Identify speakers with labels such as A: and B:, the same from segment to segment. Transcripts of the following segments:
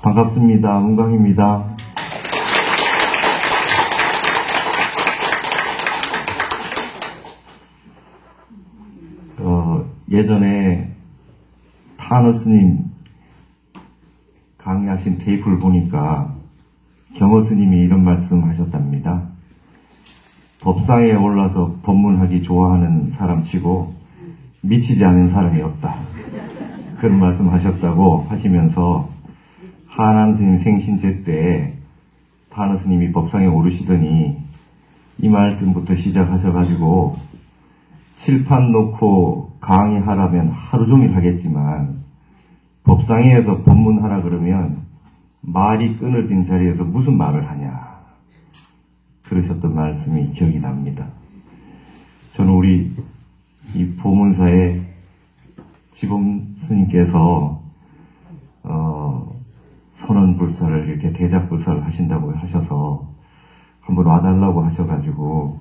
A: 반갑습니다. 문광입니다. 예전에 타너 스님 강의하신 테이프를 보니까 경허 스님이 이런 말씀 하셨답니다. 법상에 올라서 법문하기 좋아하는 사람 치고 미치지 않은 사람이 없다. 그런 말씀 하셨다고 하시면서 하난 스님 생신제 때 타너 스님이 법상에 오르시더니 이 말씀부터 시작하셔가지고 칠판 놓고 강의하라면 하루 종일 하겠지만 법상에서 법문하라 그러면 말이 끊어진 자리에서 무슨 말을 하냐 그러셨던 말씀이 기억이 납니다. 저는 우리 이 보문사의 지범 스님께서 선언불사를 이렇게 대작불사를 하신다고 하셔서 한번 와달라고 하셔가지고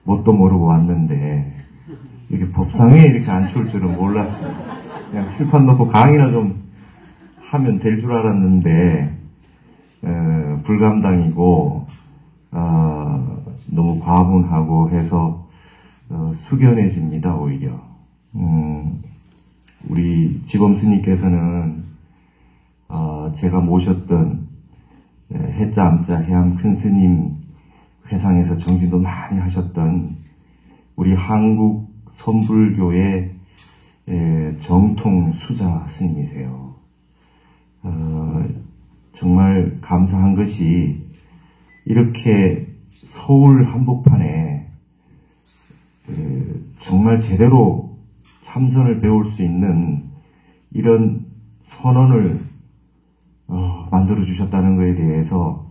A: 뭣도 모르고 왔는데 이렇게 법상에 이렇게 앉힐 줄은 몰랐어요. 그냥 칠판 놓고 강의나 좀 하면 될 줄 알았는데 불감당이고 너무 과분하고 해서 숙연해집니다. 오히려 우리 지범 스님께서는 제가 모셨던 해자 암자 해암 큰 스님 회상에서 정진도 많이 하셨던 우리 한국 선불교의 정통 수자 스님이세요. 정말 감사한 것이 이렇게 서울 한복판에 정말 제대로 참선을 배울 수 있는 이런 선언을 만들어 주셨다는 것에 대해서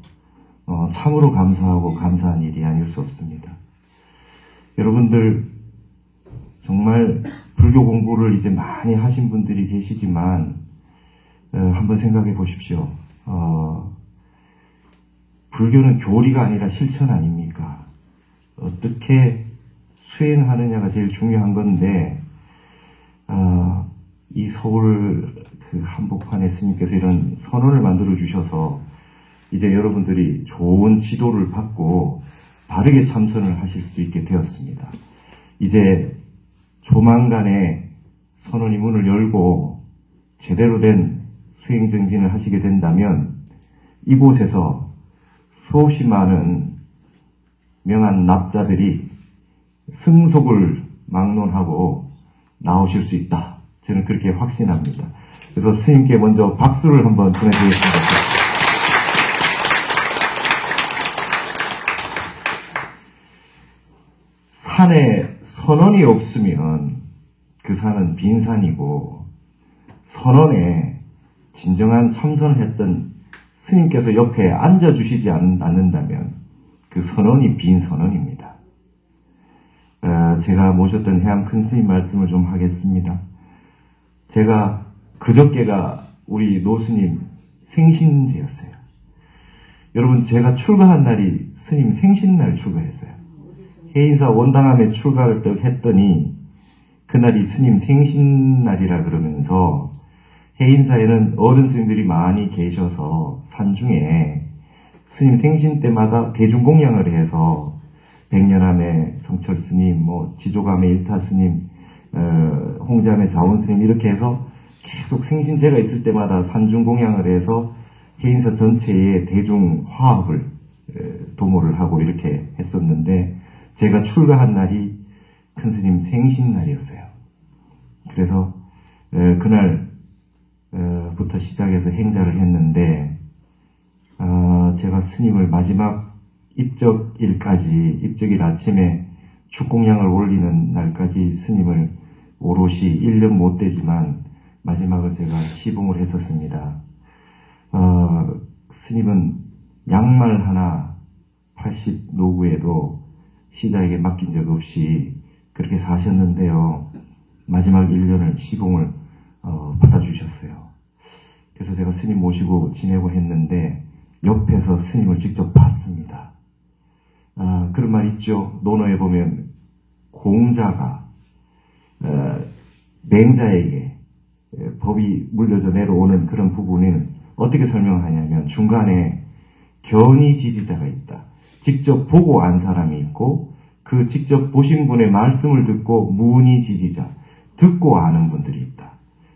A: 참으로 감사하고 감사한 일이 아닐 수 없습니다. 여러분들 정말 불교 공부를 이제 많이 하신 분들이 계시지만 한번 생각해 보십시오. 불교는 교리가 아니라 실천 아닙니까? 어떻게 수행하느냐가 제일 중요한 건데 이 서울 그 한복판에 스님께서 이런 선언을 만들어 주셔서 이제 여러분들이 좋은 지도를 받고 바르게 참선을 하실 수 있게 되었습니다. 이제 조만간에 선언이 문을 열고 제대로 된 수행정진을 하시게 된다면 이곳에서 수없이 많은 명한 납자들이 승속을 막론하고 나오실 수 있다. 저는 그렇게 확신합니다. 그래서 스님께 먼저 박수를 한번 보내드리겠습니다. 산에 선언이 없으면 그 산은 빈산이고 선언에 진정한 참선을 했던 스님께서 옆에 앉아주시지 않는다면 그 선언이 빈 선언입니다. 제가 모셨던 해암 큰 스님 말씀을 좀 하겠습니다. 제가 그저께가 우리 노스님 생신제였어요. 여러분 제가 출가한 날이 스님 생신날 출가했어요. 해인사 원당함에 출가를 했더니 그날이 스님 생신날이라 그러면서 해인사에는 어른 스님들이 많이 계셔서 산중에 스님 생신 때마다 대중공양을 해서 백년함의 성철 스님, 지조감의 일타 스님, 홍자의 자원 스님 이렇게 해서 계속 생신제가 있을 때마다 산중공양을 해서 해인사 전체의 대중화합을 도모를 하고 이렇게 했었는데 제가 출가한 날이 큰 스님 생신날이었어요. 그래서 그날부터 시작해서 행자를 했는데 제가 스님을 마지막 입적일 아침에 축공양을 올리는 날까지 스님을 오롯이 1년 못 되지만 마지막을 제가 시봉을 했었습니다. 스님은 양말 하나 80 노구에도 시자에게 맡긴 적 없이 그렇게 사셨는데요. 마지막 1년을 시봉을 받아주셨어요. 그래서 제가 스님 모시고 지내고 했는데 옆에서 스님을 직접 봤습니다. 그런 말 있죠. 논어에 보면 공자가 맹자에게 법이 물려져 내려오는 그런 부분은 어떻게 설명하냐면 중간에 견의 지지자가 있다. 직접 보고 안 사람이 있고 그 직접 보신 분의 말씀을 듣고 문의 지지자, 듣고 아는 분들이 있다.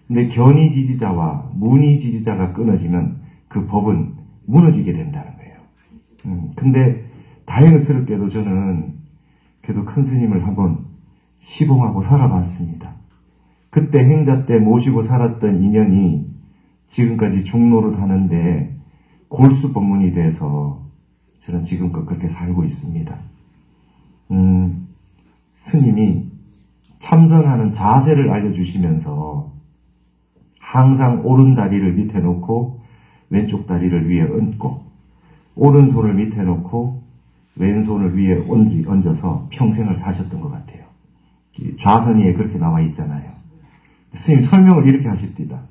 A: 근데 견의 지지자와 문의 지지자가 끊어지면 그 법은 무너지게 된다는 거예요. 근데 다행스럽게도 저는 그래도 큰 스님을 한번 시봉하고 살아봤습니다. 그때 행자 때 모시고 살았던 인연이 지금까지 중노를 하는데 골수 법문이 돼서 저는 지금껏 그렇게 살고 있습니다. 스님이 참선하는 자세를 알려주시면서 항상 오른 다리를 밑에 놓고 왼쪽 다리를 위에 얹고 오른손을 밑에 놓고 왼손을 위에 얹어서 평생을 사셨던 것 같아요. 좌선위에 그렇게 나와 있잖아요. 스님 설명을 이렇게 하십니다.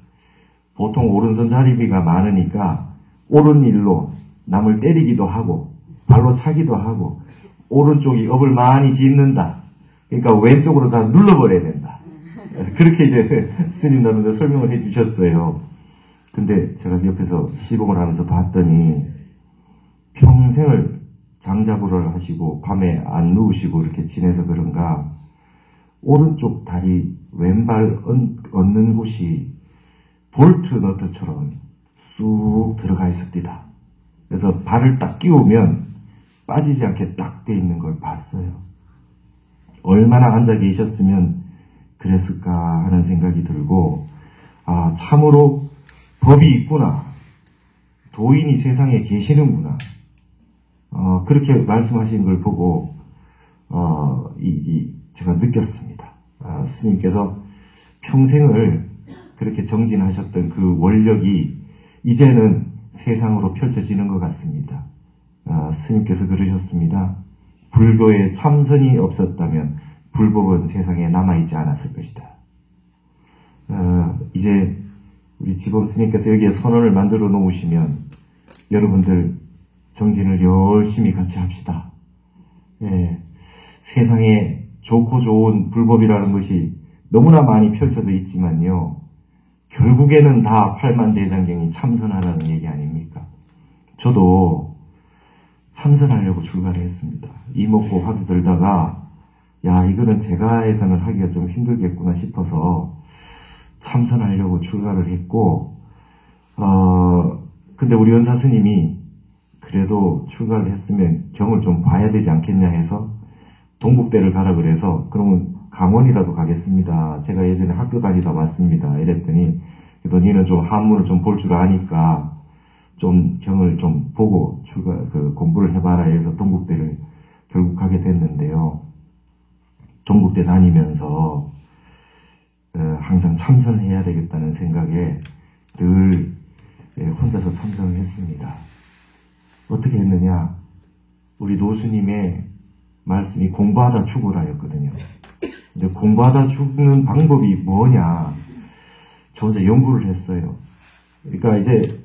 A: 보통 오른손 자리비가 많으니까 옳은 일로 남을 때리기도 하고 발로 차기도 하고 오른쪽이 업을 많이 짓는다. 그러니까 왼쪽으로 다 눌러버려야 된다. 그렇게 이제 스님들은 설명을 해주셨어요. 근데 제가 옆에서 시봉을 하면서 봤더니 평생을 장자부를 하시고 밤에 안 누우시고 이렇게 지내서 그런가 오른쪽 다리 왼발 얹는 곳이 볼트 너트처럼 쑥 들어가 있습니다. 그래서 발을 딱 끼우면 빠지지 않게 딱 돼 있는 걸 봤어요. 얼마나 앉아 계셨으면 그랬을까 하는 생각이 들고 아 참으로 법이 있구나. 도인이 세상에 계시는구나. 그렇게 말씀하신 걸 보고 제가 느꼈습니다. 스님께서 평생을 그렇게 정진하셨던 그 원력이 이제는 세상으로 펼쳐지는 것 같습니다. 스님께서 그러셨습니다. 불교에 참선이 없었다면 불법은 세상에 남아있지 않았을 것이다. 이제 우리 지범 스님께서 여기에 선언을 만들어 놓으시면 여러분들 정진을 열심히 같이 합시다. 예, 세상에 좋고 좋은 불법이라는 것이 너무나 많이 펼쳐져 있지만요. 결국에는 다 팔만대장경이 참선하라는 얘기 아닙니까? 저도 참선하려고 출가를 했습니다. 이먹고 화두 들다가 야 이거는 제가 해서는 하기가 좀 힘들겠구나 싶어서 참선하려고 출가를 했고 근데 우리 연사 스님이 그래도 출가를 했으면 경을 좀 봐야 되지 않겠냐 해서 동국대를 가라 그래서 그러면 강원이라도 가겠습니다. 제가 예전에 학교 다니다 왔습니다. 이랬더니 그래도 니는 좀 한문을 좀 볼 줄 아니까 좀 경을 좀 보고 공부를 해봐라 해서 동국대를 결국 가게 됐는데요. 동국대 다니면서 항상 참선해야 되겠다는 생각에 늘 혼자서 참선을 했습니다. 어떻게 했느냐? 우리 노스님의 말씀이 공부하다 죽으라였거든요. 근데 공부하다 죽는 방법이 뭐냐? 저 혼자 연구를 했어요. 그러니까 이제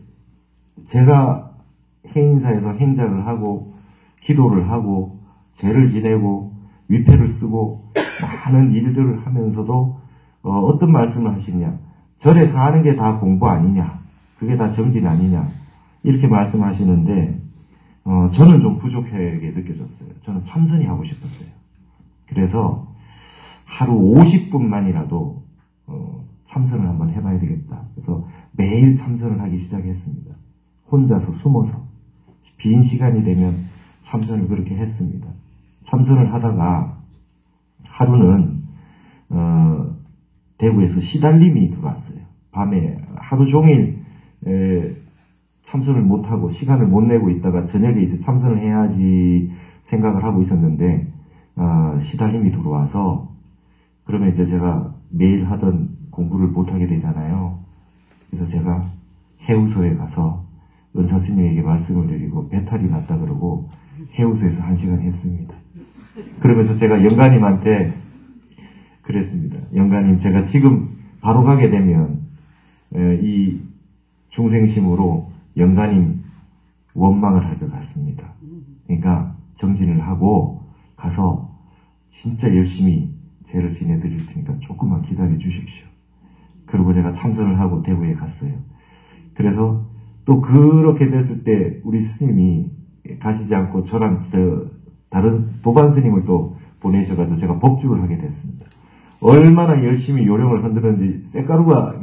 A: 제가 해인사에서 행자를 하고 기도를 하고 제를 지내고 위패를 쓰고 많은 일들을 하면서도 어떤 말씀을 하시냐? 절에 사는 게 다 공부 아니냐? 그게 다 정진 아니냐? 이렇게 말씀하시는데 저는 좀 부족하게 느껴졌어요. 저는 참선이 하고 싶었어요. 그래서 하루 50분만이라도 참선을 한번 해봐야 되겠다. 그래서 매일 참선을 하기 시작했습니다. 혼자서 숨어서 빈 시간이 되면 참선을 그렇게 했습니다. 참선을 하다가 하루는 대구에서 시달림이 들어왔어요. 밤에 하루 종일 참선을 못하고 시간을 못 내고 있다가 저녁에 이제 참선을 해야지 생각을 하고 있었는데 시달림이 들어와서 그러면 이제 제가 매일 하던 공부를 못하게 되잖아요. 그래서 제가 해우소에 가서 은사스님에게 말씀을 드리고 배탈이 났다 그러고 해우소에서 1시간 했습니다. 그러면서 제가 영가님한테 그랬습니다. 영가님 제가 지금 바로 가게 되면 이 중생심으로 영가님 원망을 할 것 같습니다. 그러니까 정진을 하고 가서 진짜 열심히 제를 지내드릴 테니까 조금만 기다려 주십시오. 그리고 제가 참선을 하고 대구에 갔어요. 그래서 또 그렇게 됐을 때 우리 스님이 가시지 않고 저랑 다른 도반 스님을 또 보내셔가지고 제가 법주를 하게 됐습니다. 얼마나 열심히 요령을 흔들었는지 쇳가루가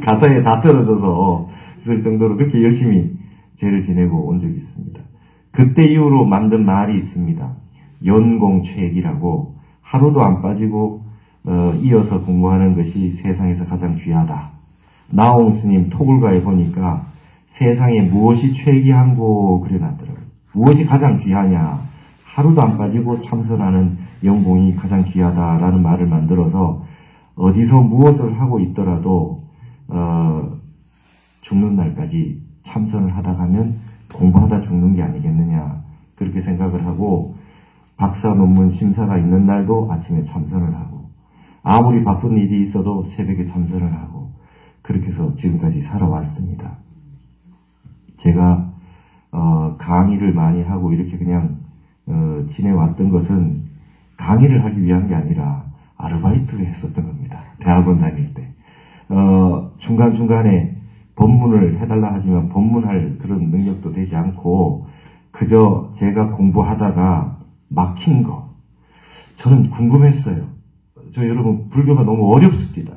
A: 가사에 다 떨어져서 있을 정도로 그렇게 열심히 죄를 지내고 온 적이 있습니다. 그때 이후로 만든 말이 있습니다. 연공최액이라고 하루도 안 빠지고 이어서 공부하는 것이 세상에서 가장 귀하다. 나홍 스님 토굴가에 보니까 세상에 무엇이 최귀한고 그려놨더라고요. 무엇이 가장 귀하냐. 하루도 안 빠지고 참선하는 연공이 가장 귀하다라는 말을 만들어서 어디서 무엇을 하고 있더라도 죽는 날까지 참선을 하다 가면 공부하다 죽는 게 아니겠느냐 그렇게 생각을 하고 박사 논문 심사가 있는 날도 아침에 참선을 하고 아무리 바쁜 일이 있어도 새벽에 참선을 하고 그렇게 해서 지금까지 살아왔습니다. 제가 강의를 많이 하고 이렇게 그냥 지내왔던 것은 강의를 하기 위한 게 아니라 아르바이트를 했었던 겁니다. 대학원 다닐 때 중간중간에 법문을 해달라 하지만 법문할 그런 능력도 되지 않고 그저 제가 공부하다가 막힌 거 저는 궁금했어요. 여러분 불교가 너무 어렵습니다.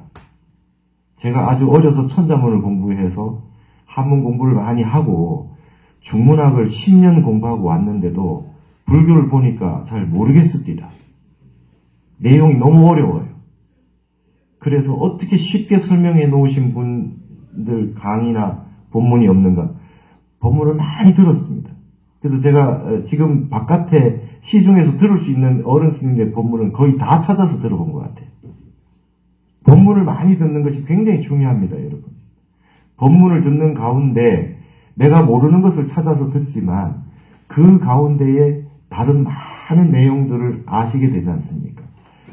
A: 제가 아주 어려서 천자문을 공부해서 한문 공부를 많이 하고 중문학을 10년 공부하고 왔는데도 불교를 보니까 잘 모르겠습니다. 내용이 너무 어려워요. 그래서 어떻게 쉽게 설명해 놓으신 분들 강의나 본문이 없는가? 본문을 많이 들었습니다. 그래서 제가 지금 바깥에 시중에서 들을 수 있는 어른 스님의 본문은 거의 다 찾아서 들어본 것 같아요. 본문을 많이 듣는 것이 굉장히 중요합니다, 여러분. 본문을 듣는 가운데 내가 모르는 것을 찾아서 듣지만 그 가운데에 다른 많은 내용들을 아시게 되지 않습니까?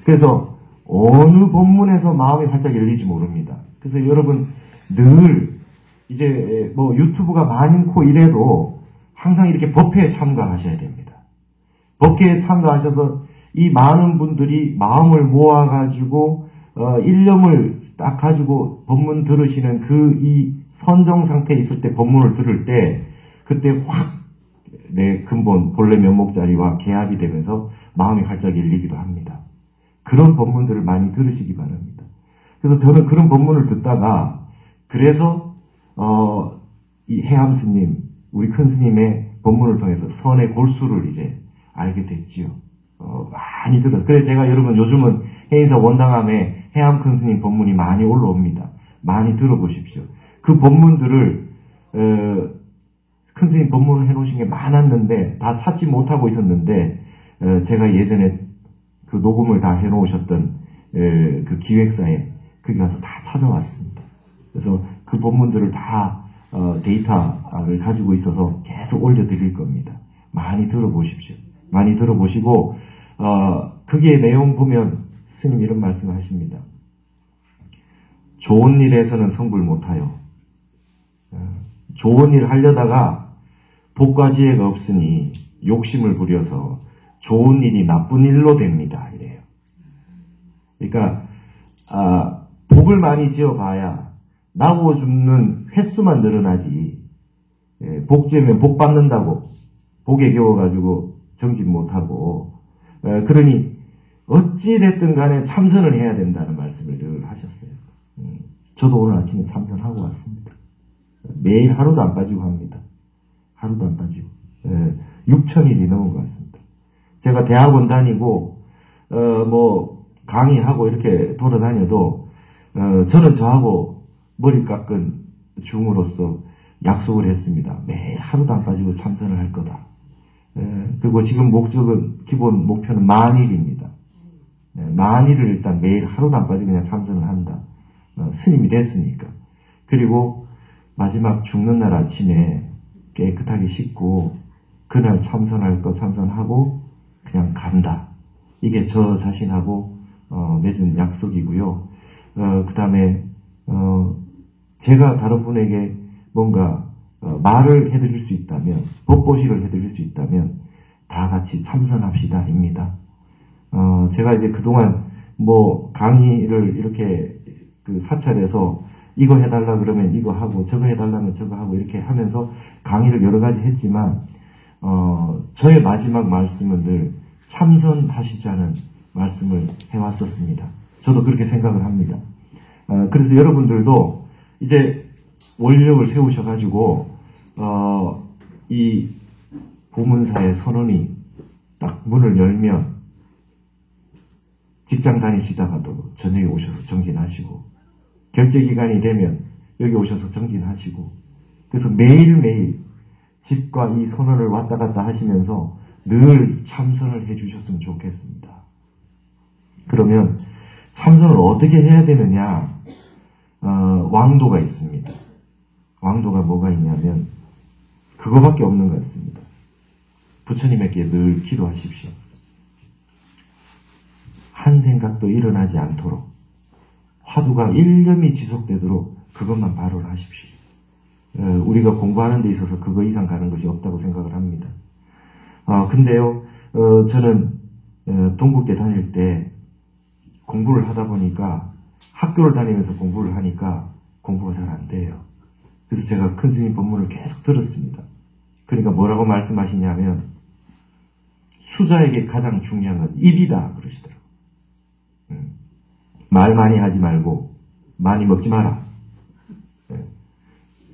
A: 그래서 어느 본문에서 마음이 활짝 열리지 모릅니다. 그래서 여러분 늘 이제 뭐 유튜브가 많고 이래도 항상 이렇게 법회에 참가하셔야 됩니다. 법회에 참가하셔서 이 많은 분들이 마음을 모아가지고 일념을 딱 가지고 법문 들으시는 그 이 선정 상태에 있을 때 법문을 들을 때 그때 확 내 근본 본래 면목자리와 개합이 되면서 마음이 활짝 열리기도 합니다. 그런 법문들을 많이 들으시기 바랍니다. 그래서 저는 그런 법문을 듣다가 그래서 이 해암 스님 우리 큰 스님의 법문을 통해서 선의 골수를 이제 알게 됐지요. 많이 들었어요. 그래서 제가 여러분 요즘은 해인사 원당함에 해암 큰 스님 법문이 많이 올라옵니다. 많이 들어보십시오. 그 법문들을 큰 스님 법문을 해놓으신 게 많았는데 다 찾지 못하고 있었는데 제가 예전에 그 녹음을 다 해놓으셨던 그 기획사에 거기 가서 다 찾아왔습니다. 그래서 그 법문들을 다 데이터를 가지고 있어서 계속 올려드릴 겁니다. 많이 들어보십시오. 많이 들어보시고 거기에 내용 보면 스님 이런 말씀을 하십니다. 좋은 일에서는 성불 못하요. 좋은 일 하려다가 복과 지혜가 없으니 욕심을 부려서 좋은 일이 나쁜 일로 됩니다. 이래요. 그러니까 복을 많이 지어봐야 나고 죽는 횟수만 늘어나지 복 지으면 복 받는다고 복에 겨워가지고 정진 못하고 그러니 어찌됐든 간에 참선을 해야 된다는 말씀을 늘 하셨어요. 저도 오늘 아침에 참선하고 왔습니다. 매일 하루도 안 빠지고 합니다. 하루도 안 빠지고 6,000일이 넘은 것 같습니다. 제가 대학원 다니고 뭐 강의하고 이렇게 돌아다녀도 저는 저하고 머리 깎은 중으로서 약속을 했습니다. 매일 하루도 안 빠지고 참선을 할 거다. 그리고 지금 목적은 기본 목표는 만일입니다. 만일을 일단 매일 하루도 안 빠지고 그냥 참선을 한다. 스님이 됐으니까. 그리고 마지막 죽는 날 아침에 깨끗하게 씻고 그날 참선할 거 참선하고 그냥 간다. 이게 저 자신하고 맺은 약속이고요. 그 다음에 제가 다른 분에게 뭔가 말을 해드릴 수 있다면 법보시를 해드릴 수 있다면 다 같이 참선합시다입니다. 제가 이제 그동안 뭐 강의를 이렇게 그 사찰에서 이거 해달라 그러면 이거 하고 저거 해달라면 저거 하고 이렇게 하면서 강의를 여러 가지 했지만 저의 마지막 말씀은 늘 참선하시자는 말씀을 해왔었습니다. 저도 그렇게 생각을 합니다. 그래서 여러분들도 이제 원력을 세우셔가지고 이 보문사의 선언이 딱 문을 열면 직장 다니시다가도 저녁에 오셔서 정진하시고 결제기간이 되면 여기 오셔서 정진하시고 그래서 매일매일 집과 이 선언을 왔다 갔다 하시면서 늘 참선을 해주셨으면 좋겠습니다. 그러면 참선을 어떻게 해야 되느냐? 왕도가 있습니다. 왕도가 뭐가 있냐면 그거밖에 없는 것 같습니다. 부처님에게 늘 기도하십시오. 한 생각도 일어나지 않도록 화두가 일념이 지속되도록 그것만 발언을 하십시오. 우리가 공부하는 데 있어서 그거 이상 가는 것이 없다고 생각을 합니다. 근데요, 저는 동국대 다닐 때 공부를 하다 보니까 학교를 다니면서 공부를 하니까 공부가 잘 안 돼요. 그래서 제가 큰 스님 법문을 계속 들었습니다. 그러니까 뭐라고 말씀하시냐면 수자에게 가장 중요한 건 일이다 그러시더라고요. 말 많이 하지 말고 많이 먹지 마라.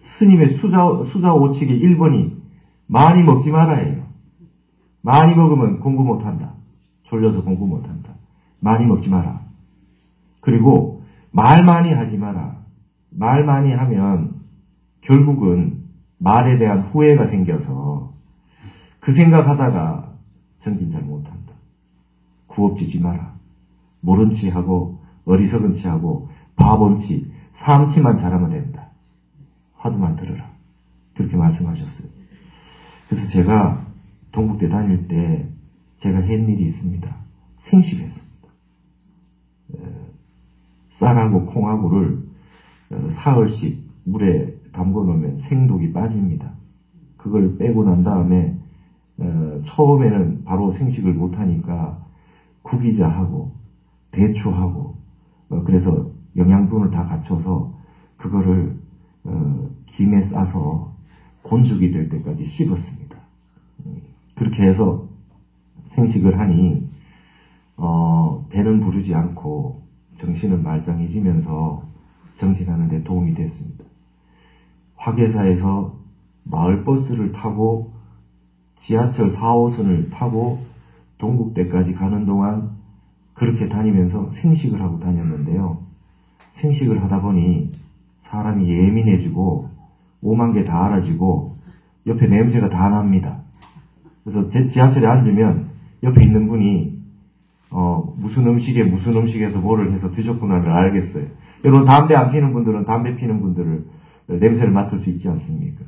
A: 스님의 수자 오칙의 1번이 많이 먹지 말아예요. 많이 먹으면 공부 못한다. 졸려서 공부 못한다. 많이 먹지 마라. 그리고 말 많이 하지 마라. 말 많이 하면 결국은 말에 대한 후회가 생겨서 그 생각하다가 정진 잘 못한다. 구업지지 마라. 모른 치 하고 어리석은 치 하고 바본 치, 삼치만 잘하면 된다. 화두만 들어라. 그렇게 말씀하셨어요. 그래서 제가 동국대 다닐 때 제가 한 일이 있습니다. 생식했습니다. 쌀하고 콩하고를 사흘씩 물에 담궈 놓으면 생독이 빠집니다. 그걸 빼고 난 다음에 처음에는 바로 생식을 못하니까 구기자하고 대추하고 그래서 영양분을 다 갖춰서 그거를 김에 싸서 곤죽이 될 때까지 씹었습니다. 그렇게 해서 생식을 하니 배는 부르지 않고 정신은 말짱해지면서 정진하는 데 도움이 됐습니다. 화계사에서 마을버스를 타고 지하철 4호선을 타고 동국대까지 가는 동안 그렇게 다니면서 생식을 하고 다녔는데요. 생식을 하다 보니 사람이 예민해지고 오만 개 다 알아지고 옆에 냄새가 다 납니다. 그래서 지하철에 앉으면 옆에 있는 분이 무슨 음식에서 뭐를 해서 드셨구나를 알겠어요. 여러분 담배 안 피는 분들은 담배 피는 분들을 냄새를 맡을 수 있지 않습니까?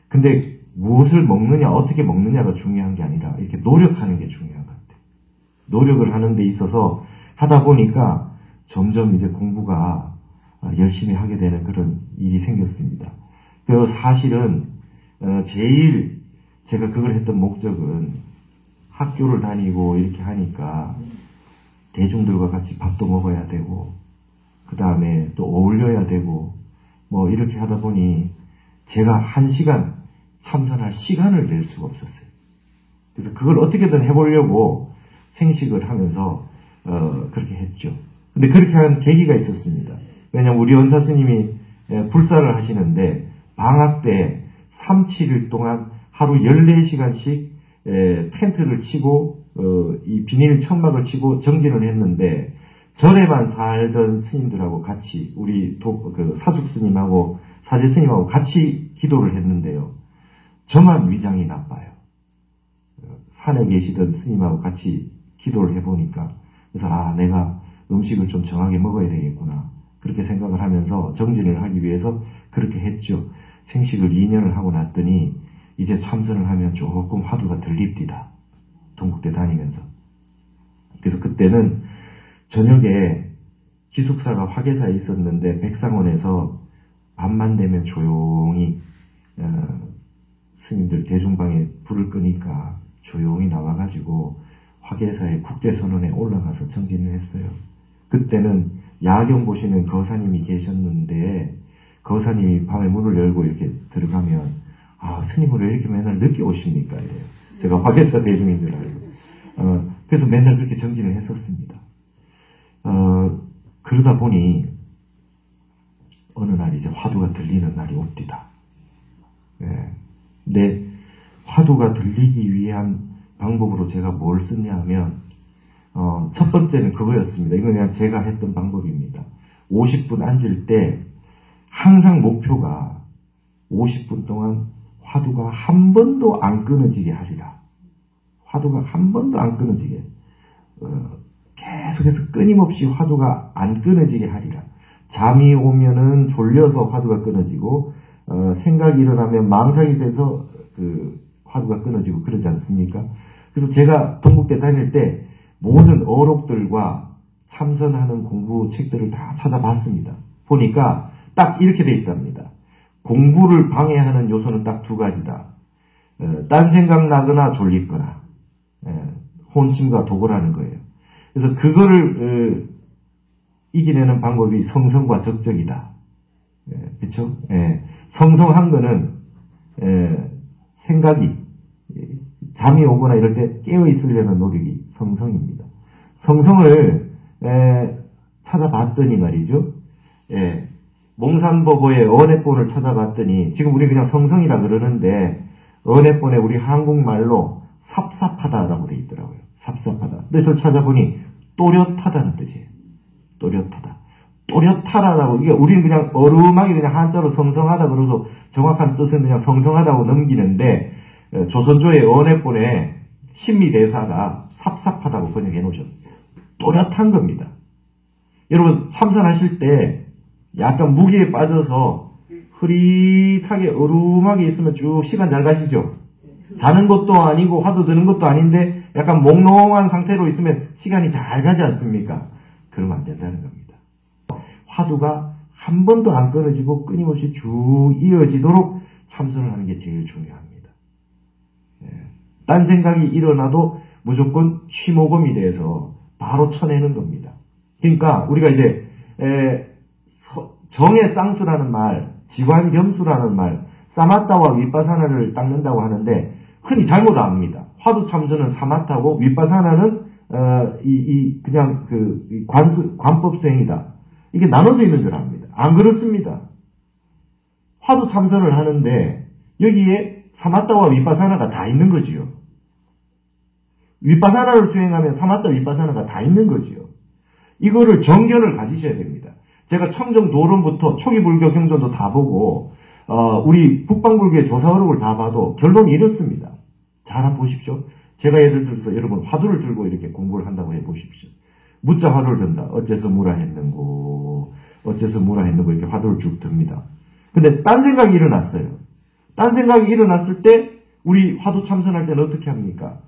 A: 근데 무엇을 먹느냐 어떻게 먹느냐가 중요한 게 아니라 이렇게 노력하는 게 중요한 것 같아요. 노력을 하는 데 있어서 하다 보니까 점점 이제 공부가 열심히 하게 되는 그런 일이 생겼습니다. 그 사실은 제일 제가 그걸 했던 목적은 학교를 다니고 이렇게 하니까 대중들과 같이 밥도 먹어야 되고 그 다음에 또 어울려야 되고 뭐 이렇게 하다 보니 제가 1시간 참선할 시간을 낼 수가 없었어요. 그래서 그걸 어떻게든 해보려고 생식을 하면서 그렇게 했죠. 근데 그렇게 한 계기가 있었습니다. 왜냐면 우리 원사 스님이 불사를 하시는데 방학 때 3, 7일 동안 하루 14시간씩 텐트를 치고 이 비닐 천막을 치고 정진을 했는데 절에만 살던 스님들하고 같이 우리 사숙 스님하고 사제 스님하고 같이 기도를 했는데요. 저만 위장이 나빠요. 산에 계시던 스님하고 같이 기도를 해보니까 그래서 내가 음식을 좀 정하게 먹어야 되겠구나 그렇게 생각을 하면서 정진을 하기 위해서 그렇게 했죠. 생식을 2년을 하고 났더니 이제 참선을 하면 조금 화두가 들립디다. 동국대 다니면서. 그래서 그때는 저녁에 기숙사가 화계사에 있었는데 백상원에서 밤만 되면 조용히 스님들 대중방에 불을 끄니까 조용히 나와가지고 화계사의 국제선언에 올라가서 정진을 했어요. 그때는 야경 보시는 거사님이 계셨는데 거사님이 밤에 문을 열고 이렇게 들어가면 스님은 왜 이렇게 맨날 늦게 오십니까? 이래요. 제가 화개사 대중인 줄 알고. 그래서 맨날 그렇게 정진을 했었습니다. 그러다 보니 어느 날 이제 화두가 들리는 날이 옵니다. 근데 화두가 들리기 위한 방법으로 제가 뭘 쓰냐 하면 첫 번째는 그거였습니다. 이건 그냥 제가 했던 방법입니다. 50분 앉을 때 항상 목표가 50분 동안 화두가 한 번도 안 끊어지게 하리라. 화두가 한 번도 안 끊어지게. 계속해서 끊임없이 화두가 안 끊어지게 하리라. 잠이 오면은 졸려서 화두가 끊어지고, 생각이 일어나면 망상이 돼서 화두가 끊어지고 그러지 않습니까? 그래서 제가 동국대 다닐 때 모든 어록들과 참선하는 공부 책들을 다 찾아봤습니다. 보니까 딱 이렇게 돼 있답니다. 공부를 방해하는 요소는 딱 두 가지다. 딴 생각 나거나 졸리거나, 혼침과 도구라는 거예요. 그래서 그거를 이겨내는 방법이 성성과 적적이다. 그렇죠? 성성한 거는 생각이 잠이 오거나 이럴 때 깨어 있으려는 노력이 성성입니다. 성성을 찾아봤더니 말이죠. 몽산보고의 언해본을 찾아봤더니 지금 우리 그냥 성성이라 그러는데 언해본에 우리 한국말로 삽삽하다라고 돼 있더라고요. 삽삽하다. 그래서 찾아보니 또렷하다는 뜻이에요. 또렷하다. 또렷하다라고, 이게 우리는 그냥 어루하게 그냥 한자로 성성하다 그러서 정확한 뜻은 그냥 성성하다고 넘기는데, 조선조의 언해본에 신미대사가 삽삽하다고 번역해 놓으셨어요. 또렷한 겁니다. 여러분, 참선하실 때 약간 무기에 빠져서 흐릿하게 어루하게 있으면 쭉 시간 잘 가시죠? 자는 것도 아니고 화두 드는 것도 아닌데 약간 몽롱한 상태로 있으면 시간이 잘 가지 않습니까? 그러면 안 된다는 겁니다. 화두가 한 번도 안 끊어지고 끊임없이 쭉 이어지도록 참선을 하는 게 제일 중요합니다. 딴 생각이 일어나도 무조건 취모금이 돼서 바로 쳐내는 겁니다. 그러니까 우리가 이제 정의 쌍수라는 말, 지관겸수라는 말, 사마타와 윗바사나를 닦는다고 하는데 흔히 잘못 압니다. 화두 참선은 사마타고 윗바사나는 그냥 관법 수행이다. 이게 나눠져 있는 줄 압니다. 안 그렇습니다. 화두 참선을 하는데 여기에 사마타와 윗바사나가 다 있는 거지요. 윗바사나를 수행하면 사마타 윗바사나가 다 있는 거지요. 이거를 정견을 가지셔야 됩니다. 제가 청정 도론부터 초기 불교 경전도 다 보고 우리 북방불교의 조사어록을 다 봐도 결론이 이렇습니다. 잘 한번 보십시오. 제가 예를 들어서 여러분 화두를 들고 이렇게 공부를 한다고 해보십시오. 무자 화두를 든다. 어째서 무라 했는고 이렇게 화두를 쭉 듭니다. 근데 딴 생각이 일어났어요. 딴 생각이 일어났을 때 우리 화두 참선할 때는 어떻게 합니까?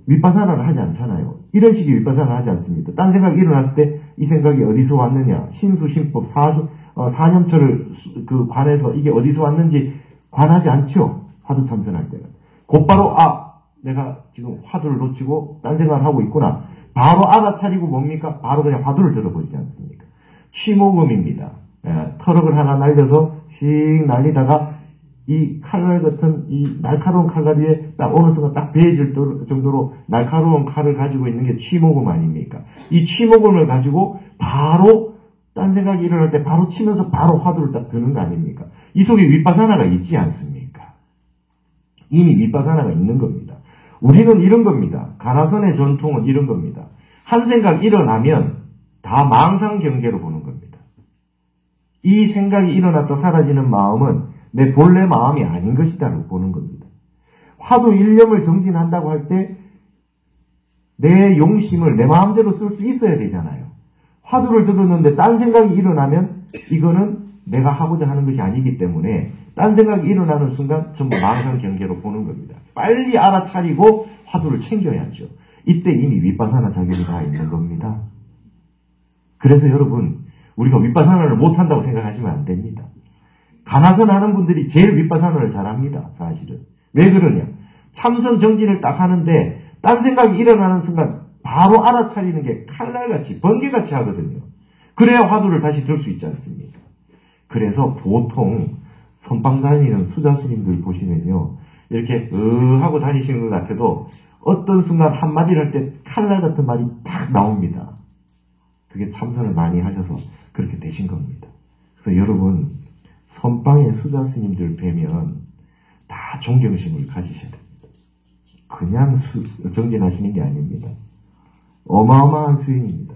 A: 윗바사나를 하지 않잖아요. 이런 식의 윗바사나를 하지 않습니다. 딴 생각이 일어났을 때 이 생각이 어디서 왔느냐, 신수신법, 사념처를 관해서 이게 어디서 왔는지 관하지 않죠. 화두 참선할 때는. 곧바로 내가 지금 화두를 놓치고 딴 생각을 하고 있구나. 바로 알아차리고 뭡니까? 바로 그냥 화두를 들어버리지 않습니까? 취모금입니다. 터럭을 하나 날려서 휙 날리다가 이 칼날 같은 이 날카로운 칼날 위에 딱 어느 순간 딱 베어질 정도로 날카로운 칼을 가지고 있는 게 취모금 아닙니까? 이 취모금을 가지고 바로 딴 생각이 일어날 때 바로 치면서 바로 화두를 딱 드는 거 아닙니까? 이 속에 윗바사나가 있지 않습니까? 이미 윗바사나가 있는 겁니다. 우리는 이런 겁니다. 가나선의 전통은 이런 겁니다. 한 생각 일어나면 다 망상 경계로 보는 겁니다. 이 생각이 일어났다 사라지는 마음은 내 본래 마음이 아닌 것이다라고 보는 겁니다. 화두 일념을 정진한다고 할 때 내 용심을 내 마음대로 쓸 수 있어야 되잖아요. 화두를 들었는데 딴 생각이 일어나면 이거는 내가 하고자 하는 것이 아니기 때문에 딴 생각이 일어나는 순간 전부 망상 경계로 보는 겁니다. 빨리 알아차리고 화두를 챙겨야죠. 이때 이미 윗바사나 자격이 다 있는 겁니다. 그래서 여러분 우리가 윗바사나를 못한다고 생각하시면 안 됩니다. 가나선 하는 분들이 제일 윗바사나를 잘합니다. 사실은. 왜 그러냐. 참선 정진을 딱 하는데 딴 생각이 일어나는 순간 바로 알아차리는 게 칼날같이 번개같이 하거든요. 그래야 화두를 다시 들 수 있지 않습니까? 그래서 보통 선방 다니는 수자 스님들 보시면요, 이렇게 하고 다니시는 것 같아도 어떤 순간 한마디를 할 때 칼날 같은 말이 딱 나옵니다. 그게 참선을 많이 하셔서 그렇게 되신 겁니다. 그래서 여러분, 선방의 수자 스님들 뵈면 다 존경심을 가지셔야 됩니다. 그냥 정진하시는 게 아닙니다. 어마어마한 수행입니다.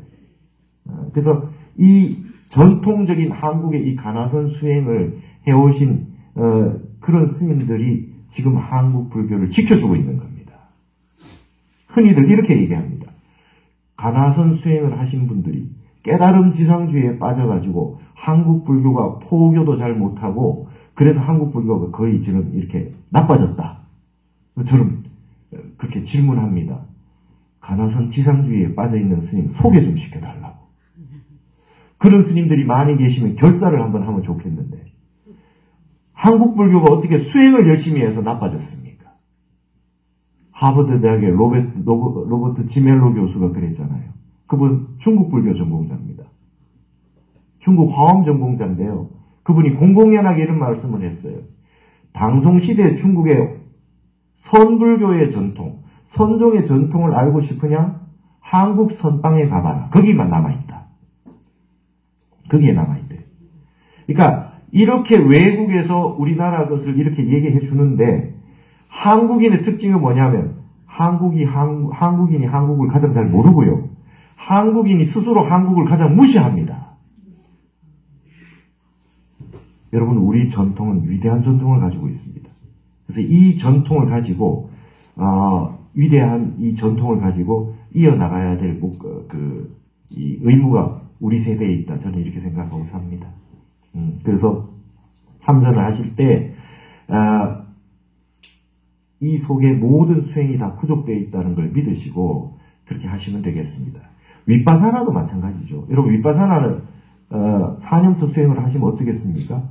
A: 그래서 이 전통적인 한국의 이 가나선 수행을 해오신 그런 스님들이 지금 한국 불교를 지켜주고 있는 겁니다. 흔히들 이렇게 얘기합니다. 가나선 수행을 하신 분들이 깨달음 지상주의에 빠져가지고 한국 불교가 포교도 잘 못하고 그래서 한국 불교가 거의 지금 이렇게 나빠졌다. 저는 그렇게 질문합니다. 가나선 지상주의에 빠져있는 스님 소개 좀 시켜달라고. 그런 스님들이 많이 계시면 결사를 한번 하면 좋겠는데 한국 불교가 어떻게 수행을 열심히 해서 나빠졌습니까? 하버드 대학의 로버트 지멜로 교수가 그랬잖아요. 그분 중국 불교 전공자입니다. 중국 화엄 전공자인데요. 그분이 공공연하게 이런 말씀을 했어요. 당송시대 중국의 선불교의 전통, 선종의 전통을 알고 싶으냐? 한국 선방에 가봐라. 거기만 남아있다. 거기에 남아있대. 그러니까 이렇게 외국에서 우리나라 것을 이렇게 얘기해 주는데 한국인의 특징은 뭐냐면 한국인이 한국을 가장 잘 모르고요. 한국인이 스스로 한국을 가장 무시합니다. 여러분, 우리 전통은 위대한 전통을 가지고 있습니다. 그래서 이 전통을 가지고 위대한 이 전통을 가지고 이어나가야 될 이 의무가 우리 세대에 있다. 저는 이렇게 생각하고 삽니다. 그래서 참선을 하실 때 이 속에 모든 수행이 다 구족되어 있다는 걸 믿으시고 그렇게 하시면 되겠습니다. 윗바사나도 마찬가지죠. 여러분, 윗바사나는 4년터 수행을 하시면 어떻겠습니까?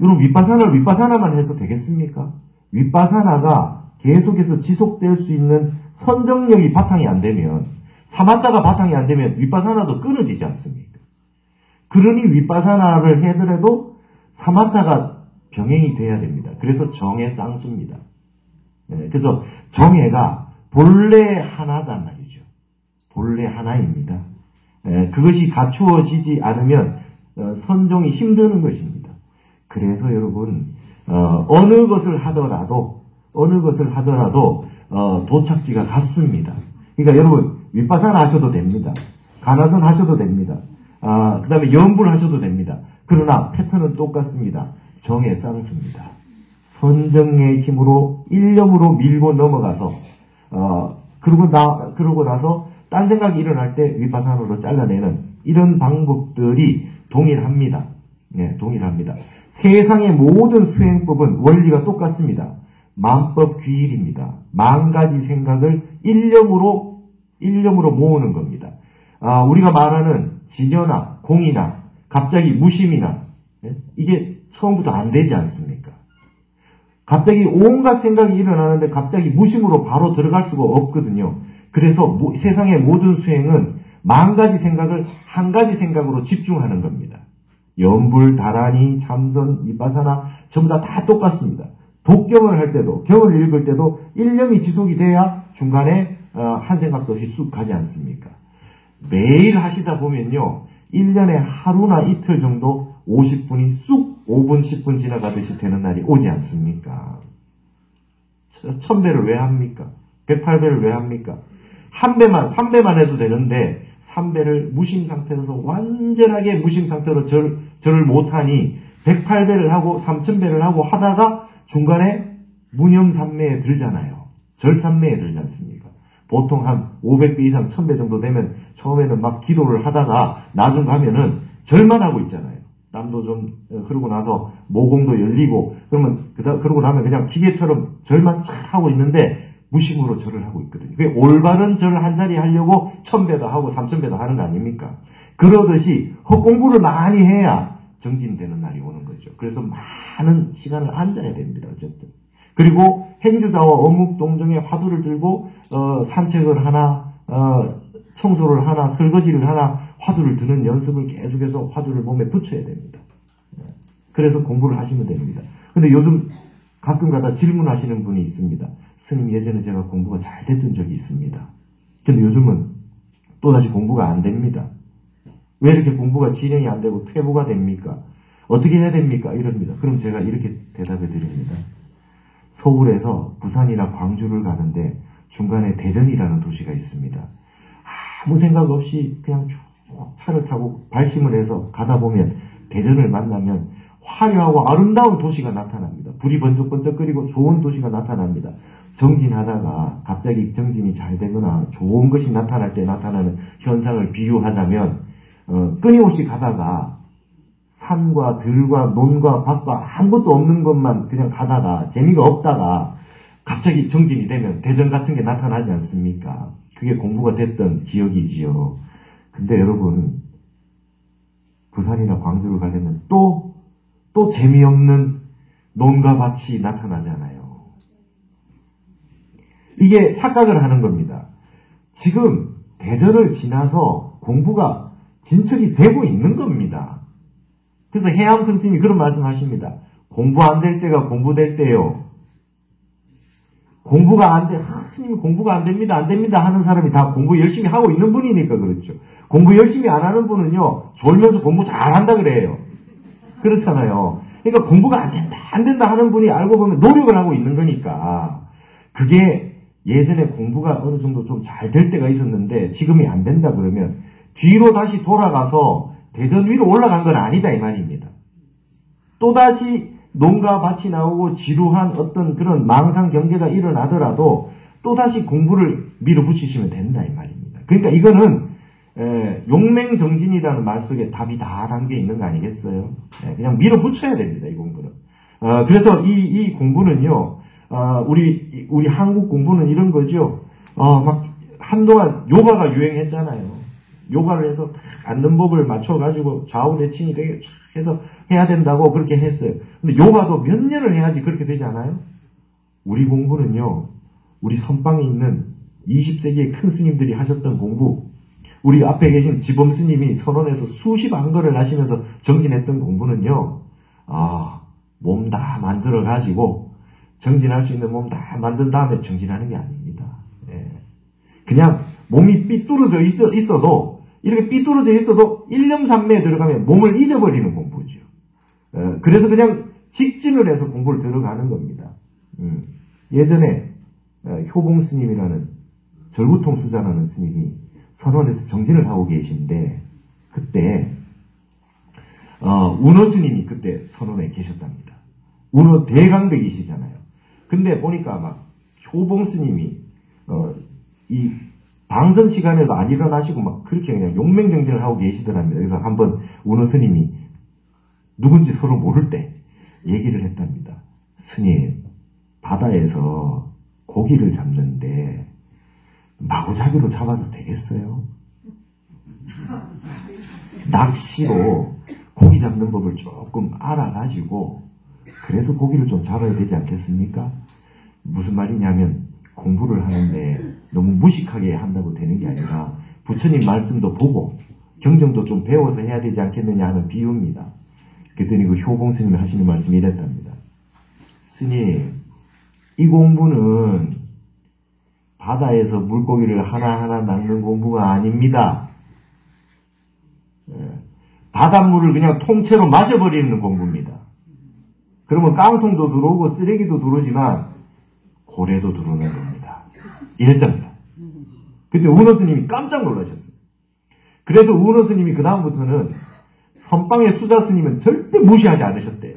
A: 여러분, 윗바사나만 해서 되겠습니까? 윗바사나가 계속해서 지속될 수 있는 선정력이 바탕이 안 되면, 사마타가 바탕이 안 되면 윗바사나도 끊어지지 않습니까? 그러니 윗바사나를 해더라도 사마타가 병행이 돼야 됩니다. 그래서 정의 쌍수입니다. 그래서 정의가 본래 하나단 말이죠. 본래 하나입니다. 그것이 갖추어지지 않으면 선종이 힘드는 것입니다. 그래서 여러분, 어느 것을 하더라도 도착지가 같습니다. 그러니까 여러분, 윗바사나 하셔도 됩니다. 가나선 하셔도 됩니다. 그 다음에 염불 하셔도 됩니다. 그러나 패턴은 똑같습니다. 정의 쌍수입니다. 선정의 힘으로 일념으로 밀고 넘어가서 그러고 나서 딴 생각이 일어날 때 윗바사나로 잘라내는 이런 방법들이 동일합니다. 네, 동일합니다. 세상의 모든 수행법은 원리가 똑같습니다. 만법 귀일입니다. 만 가지 생각을 일념으로 모으는 겁니다. 우리가 말하는 진여나 공이나 갑자기 무심이나 이게 처음부터 안 되지 않습니까? 갑자기 온갖 생각이 일어나는데 갑자기 무심으로 바로 들어갈 수가 없거든요. 그래서 세상의 모든 수행은 만 가지 생각을 한 가지 생각으로 집중하는 겁니다. 염불, 다라니, 참선, 윗바사나 전부 다 똑같습니다. 독경을 할 때도, 경을 읽을 때도 일념이 지속이 돼야 중간에 한 생각도 없이 쑥 가지 않습니까? 매일 하시다 보면요, 1년에 하루나 이틀 정도 50분이 쑥 5분, 10분 지나가듯이 되는 날이 오지 않습니까? 1000배를 왜 합니까? 108배를 왜 합니까? 3배만 해도 되는데 3배를 무심 상태에서 완전하게 무심 상태로 절을 못하니 108배를 하고 3000배를 하고 하다가 중간에 무념삼매에 들잖아요. 절삼매에 들지 않습니까? 보통 한 500배 이상 1000배 정도 되면 처음에는 막 기도를 하다가 나중 가면은 절만 하고 있잖아요. 땀도 좀 흐르고 나서 모공도 열리고 그러고 나면 그냥 기계처럼 절만 쫙 하고 있는데 무심으로 절을 하고 있거든요. 그게 올바른 절 한 자리 하려고 1000배도 하고 3000배도 하는 거 아닙니까? 그러듯이 헛공부를 많이 해야 정진되는 날이 오는 거죠. 그래서 많은 시간을 앉아야 됩니다. 어쨌든. 그리고 행주자와 어묵동정에 화두를 들고 산책을 하나, 청소를 하나, 설거지를 하나, 화두를 드는 연습을 계속해서 화두를 몸에 붙여야 됩니다. 그래서 공부를 하시면 됩니다. 근데 요즘 가끔 가다 질문하시는 분이 있습니다. 스님, 예전에 제가 공부가 잘 됐던 적이 있습니다. 근데 요즘은 또다시 공부가 안 됩니다. 왜 이렇게 공부가 진행이 안 되고 퇴보가 됩니까? 어떻게 해야 됩니까? 이럽니다. 그럼 제가 이렇게 대답해 드립니다. 서울에서 부산이나 광주를 가는데 중간에 대전이라는 도시가 있습니다. 아무 생각 없이 그냥 쭉 차를 타고 발심을 해서 가다 보면 대전을 만나면 화려하고 아름다운 도시가 나타납니다. 불이 번쩍번쩍거리고 좋은 도시가 나타납니다. 정진하다가 갑자기 정진이 잘 되거나 좋은 것이 나타날 때 나타나는 현상을 비유하자면 끊임없이 가다가 산과 들과 논과 밭과 아무것도 없는 것만 그냥 가다가 재미가 없다가 갑자기 정진이 되면 대전 같은 게 나타나지 않습니까? 그게 공부가 됐던 기억이지요. 근데 여러분, 부산이나 광주를 가려면 또 재미없는 논과 밭이 나타나잖아요. 이게 착각을 하는 겁니다. 지금 대전을 지나서 공부가 진척이 되고 있는 겁니다. 그래서 해암 큰 스님이 그런 말씀 하십니다. 공부 안 될 때가 공부될 때요. 공부가 안 돼, 스님이 공부가 안 됩니다, 안 됩니다 하는 사람이 다 공부 열심히 하고 있는 분이니까 그렇죠. 공부 열심히 안 하는 분은요, 졸면서 공부 잘 한다 그래요. 그렇잖아요. 그러니까 공부가 안 된다 하는 분이 알고 보면 노력을 하고 있는 거니까. 그게 예전에 공부가 어느 정도 좀 잘 될 때가 있었는데 지금이 안 된다 그러면 뒤로 다시 돌아가서 대전 위로 올라간 건 아니다 이 말입니다. 또다시 논과 밭이 나오고 지루한 어떤 그런 망상 경계가 일어나더라도 또다시 공부를 밀어붙이시면 된다 이 말입니다. 그러니까 이거는 용맹정진이라는 말 속에 답이 다 담겨 있는 거 아니겠어요? 그냥 밀어붙여야 됩니다 이 공부는. 그래서 이 공부는요, 우리 한국 공부는 이런 거죠. 막 한동안 요가가 유행했잖아요. 요가를 해서 앉는 법을 맞춰가지고 좌우 대칭이 되게 해서 해야 된다고 그렇게 했어요. 근데 요가도 몇 년을 해야지 그렇게 되지 않아요? 우리 공부는요, 우리 선방에 있는 20세기의 큰 스님들이 하셨던 공부, 우리 앞에 계신 지범 스님이 선원에서 수십 안거를 하시면서 정진했던 공부는요, 몸 다 만들어가지고 정진할 수 있는 몸 다 만든 다음에 정진하는 게 아닙니다. 그냥 몸이 삐뚤어져 있어도 이렇게 삐뚤어져 있어도 일념삼매에 들어가면 몸을 잊어버리는 공부죠. 그래서 그냥 직진을 해서 공부를 들어가는 겁니다. 예전에 효봉 스님이라는 절구통 수자라는 스님이 선원에서 정진을 하고 계신데 그때 운어 스님이 그때 선원에 계셨답니다. 운어 대강백이시잖아요. 근데 보니까 막 효봉 스님이 이 방선 시간에도 안 일어나시고 막 그렇게 그냥 용맹정진을 하고 계시더랍니다. 그래서 한번 운어 스님이 누군지 서로 모를 때 얘기를 했답니다. 스님, 바다에서 고기를 잡는데 마구잡이로 잡아도 되겠어요? 낚시로 고기 잡는 법을 조금 알아가지고 그래서 고기를 좀 잡아야 되지 않겠습니까? 무슨 말이냐면 공부를 하는데 너무 무식하게 한다고 되는 게 아니라 부처님 말씀도 보고 경정도 좀 배워서 해야 되지 않겠느냐 하는 비유입니다. 그랬더니 그 효봉 스님이 하시는 말씀이 이랬답니다. 스님, 이 공부는 바다에서 물고기를 하나하나 낚는 공부가 아닙니다. 바닷물을 그냥 통째로 마셔버리는 공부입니다. 그러면 깡통도 들어오고 쓰레기도 들어오지만 고래도 들어오는 겁니다. 이랬답니다. 그때 운어 스님이 깜짝 놀라셨어요. 그래서 운어 스님이 그 다음부터는 선방의 수자 스님은 절대 무시하지 않으셨대요.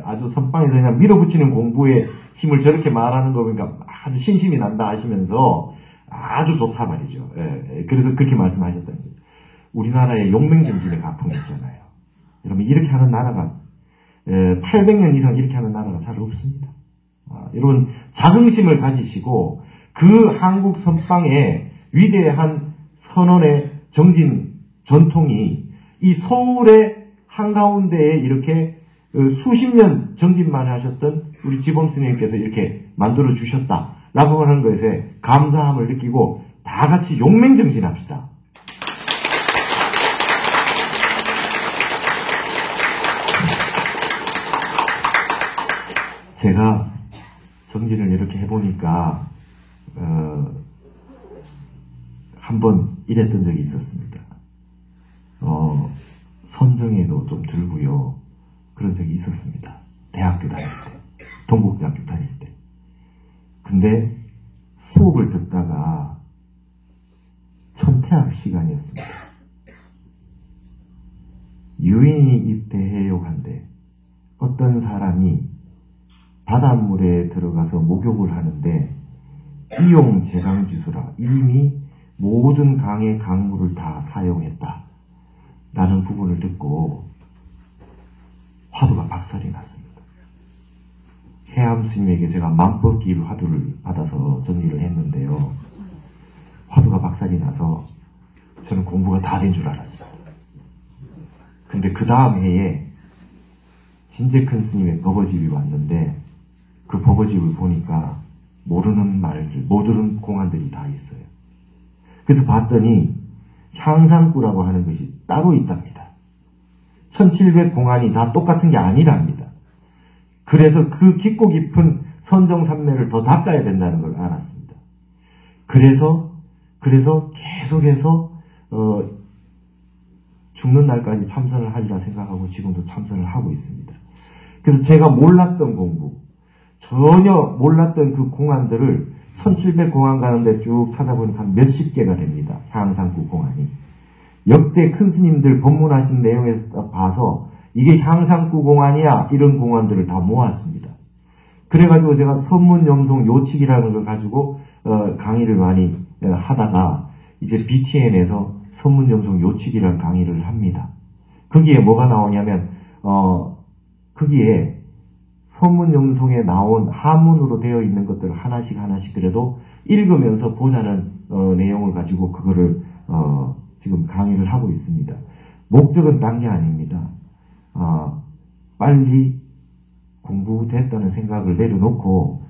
A: 아주 선방에서 그냥 밀어붙이는 공부에 힘을 저렇게 말하는 거 보니까 아주 신심이 난다 하시면서 아주 좋다 말이죠. 그래서 그렇게 말씀하셨다는 거예요. 우리나라의 용맹정진의 가풍이 있잖아요. 여러분, 이렇게 하는 나라가 800년 이상 이렇게 하는 나라가 잘 없습니다. 여러분, 자긍심을 가지시고 그 한국 선방의 위대한 선원의 정진 전통이 이 서울의 한가운데에 이렇게 수십 년 정진만 하셨던 우리 지범 스님께서 이렇게 만들어 주셨다라고 하는 것에 감사함을 느끼고 다 같이 용맹정진합시다. 제가 정진을 이렇게 해보니까 한번 이랬던 적이 있었습니다. 선정에도 좀 들고요. 그런 적이 있었습니다. 대학교 다닐 때, 동국대학교 다닐 때. 근데 수업을 듣다가 천태학 시간이었습니다. 유인이 입대해요 한데 어떤 사람이 바닷물에 들어가서 목욕을 하는데 이용 제강지수라 이미 모든 강의 강물을 다 사용했다 라는 부분을 듣고 화두가 박살이 났습니다. 해암 스님에게 제가 만법길 화두를 받아서 정리를 했는데요. 화두가 박살이 나서 저는 공부가 다 된 줄 알았어요. 근데 그 다음 해에 진재큰 스님의 법어집이 왔는데 그 법어집을 보니까 모르는 말들, 모르는 공안들이 다 있어요. 그래서 봤더니 향상구라고 하는 것이 따로 있답니다. 1700공안이 다 똑같은 게 아니랍니다. 그래서 그 깊고 깊은 선정산매를 더 닦아야 된다는 걸 알았습니다. 그래서 계속해서 죽는 날까지 참선을 하리라 생각하고 지금도 참선을 하고 있습니다. 그래서 제가 몰랐던 공부, 전혀 몰랐던 그 공안들을 1700공안 가는데 쭉 찾아보니까 한 몇십 개가 됩니다. 향상구 공안이. 역대 큰 스님들 법문하신 내용에서 봐서 이게 향상구 공안이야 이런 공안들을 다 모았습니다. 그래가지고 제가 선문염송 요칙이라는 걸 가지고 강의를 많이 하다가 이제 BTN에서 선문염송 요칙이라는 강의를 합니다. 거기에 뭐가 나오냐면 거기에 선문염송에 나온 한문으로 되어 있는 것들을 하나씩 그래도 읽으면서 보자는 내용을 가지고 그거를 지금 강의를 하고 있습니다. 목적은 딴 게 아닙니다. 빨리 공부됐다는 생각을 내려놓고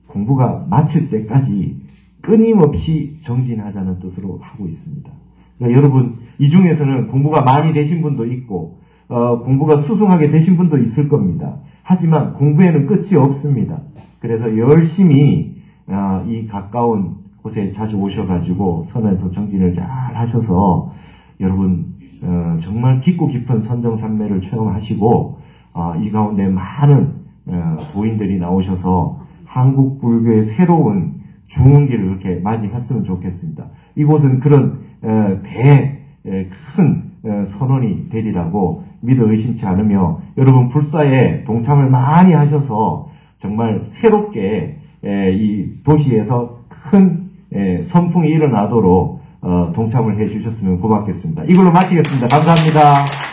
A: 공부가 마칠 때까지 끊임없이 정진하자는 뜻으로 하고 있습니다. 그러니까 여러분 이 중에서는 공부가 많이 되신 분도 있고 공부가 수승하게 되신 분도 있을 겁니다. 하지만 공부에는 끝이 없습니다. 그래서 열심히 이 가까운 곳에 자주 오셔가지고 선에서 정진을 잘 하셔서 여러분 정말 깊고 깊은 선정산매를 체험하시고 이 가운데 많은 도인들이 나오셔서 한국 불교의 새로운 중흥기를 이렇게 맞이했으면 좋겠습니다. 이곳은 그런 큰 선언이 되리라고 믿어 의심치 않으며 여러분 불사에 동참을 많이 하셔서 정말 새롭게 이 도시에서 큰 선풍이 일어나도록 동참을 해 주셨으면 고맙겠습니다. 이걸로 마치겠습니다. 감사합니다.